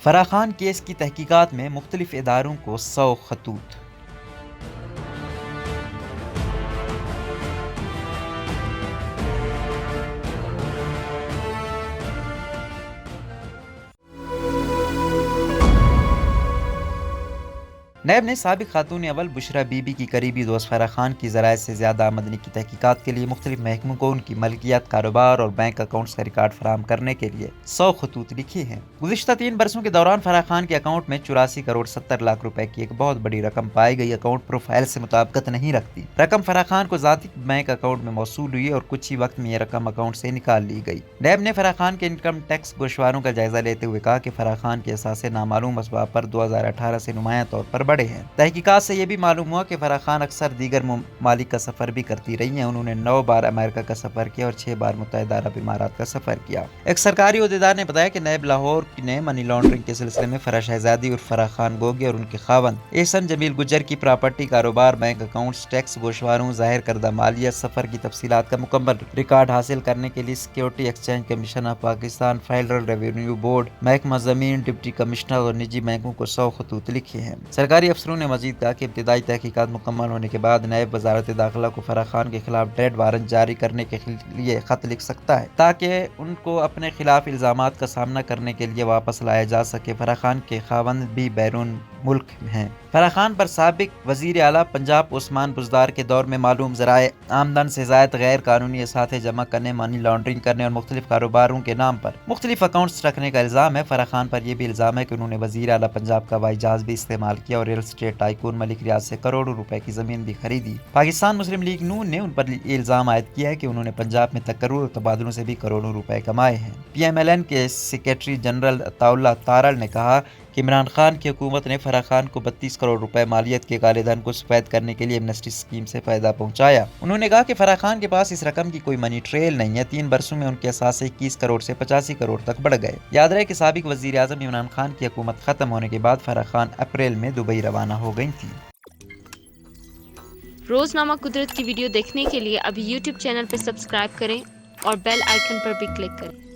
Farah Khan case کی تحقیقات میں مختلف اداروں کو 100 خطوط۔ نیب نے سابق خاتون اول بشرا بی بی کی قریبی دوست فرح خان کی ذرائع سے زیادہ آمدنی کی تحقیقات کے لیے مختلف محکموں کو ان کی ملکیت، کاروبار اور بینک اکاؤنٹس کا ریکارڈ فراہم کرنے کے لیے 100 خطوط لکھی ہیں۔ گزشتہ 3 برسوں کے دوران فرح خان کے اکاؤنٹ میں 84 کروڑ 70 لاکھ روپے کی ایک بہت بڑی رقم پائی گئی۔ اکاؤنٹ پروفائل سے مطابقت نہیں رکھتی۔ رقم فرح خان کو ذاتی بینک اکاؤنٹ میں موصول ہوئی اور کچھ ہی وقت میں یہ رقم اکاؤنٹ سے نکال لی گئی۔ نیب نے فرح خان کے انکم ٹیکس گوشواروں کا جائزہ لیتے ہوئے کہا کہ فرح خان کے اثاثے نامعلوم اسباب پر 2018 سے نمایاں طور پر بڑھے ہیں۔ تحقیقات سے یہ بھی معلوم ہوا کہ فرح خان اکثر دیگر ممالک کا سفر بھی کرتی رہی ہیں۔ انہوں نے 9 بار امریکہ کا سفر کیا اور 6 بار متحدہ عرب امارات کا سفر کیا۔ ایک سرکاری عہدیدار نے بتایا کہ نیب لاہور نے منی لانڈرنگ کے سلسلے میں فرح شہزادی اور فرح خان گوگی اور ان کے خاوند احسن جمیل گجر کی پراپرٹی، کاروبار، بینک اکاؤنٹس، ٹیکس گوشواروں، ظاہر کردہ مالیہ، سفر کی تفصیلات کا مکمل ریکارڈ حاصل کرنے کے لیے security exchange commission of Pakistan, federal revenue board, محکمہ زمین، ڈپٹی کمشنر اور نجی بینکوں کو 100 خطوط لکھے ہیں۔ سرکاری افسروں نے مزید کہا کہ ابتدائی تحقیقات مکمل ہونے کے بعد نیب وزارت داخلہ کو فرح خان کے خلاف ڈیڈ وارنٹ جاری کرنے کے لیے خط لکھ سکتا ہے تاکہ ان کو اپنے خلاف الزامات کا سامنا کرنے کے لیے واپس لایا جا سکے۔ فرح خان کے خاوند بھی بیرون ملک ہیں۔ فرح خان پر سابق وزیر اعلیٰ پنجاب عثمان بزدار کے دور میں معلوم ذرائع آمدن سے زائد غیر قانونی اثاثے جمع کرنے، منی لانڈرنگ کرنے اور مختلف کاروباروں کے نام پر مختلف اکاؤنٹس رکھنے کا الزام ہے۔ فرح خان پر یہ بھی الزام ہے کہ انہوں نے وزیر اعلیٰ پنجاب کا ہوائی جہاز بھی استعمال کیا اور ریل اسٹیٹ ٹائکون ملک ریاض سے کروڑوں روپے کی زمین بھی خریدی۔ پاکستان مسلم لیگ نون نے ان پر یہ الزام عائد کیا ہے کہ انہوں نے پنجاب میں تقرر اور تبادلوں سے بھی کروڑوں روپے کمائے ہیں۔ پی ایم ایل این کے سیکریٹری جنرل عطاء اللہ تارڑ نے کہا کہ عمران خان کی حکومت نے فرح خان کو 32 کروڑ روپے مالیت کے کالے دھن کو سفید کرنے کے لیے ایمنسٹی اسکیم سے فائدہ پہنچایا۔ انہوں نے کہا کہ فرح خان کے پاس اس رقم کی کوئی منی ٹریل نہیں ہے۔ 3 برسوں میں ان کے اثاثے 21 کروڑ سے 85 کروڑ تک بڑھ گئے۔ یاد رہے کہ سابق وزیر اعظم عمران خان کی حکومت ختم ہونے کے بعد فرح خان اپریل میں دبئی روانہ ہو گئی تھیں۔ روزنامہ قدرت کی ویڈیو دیکھنے کے لیے ابھی یوٹیوب چینل پر سبسکرائب کریں اور بیل آئیکن پر بھی کلک کریں۔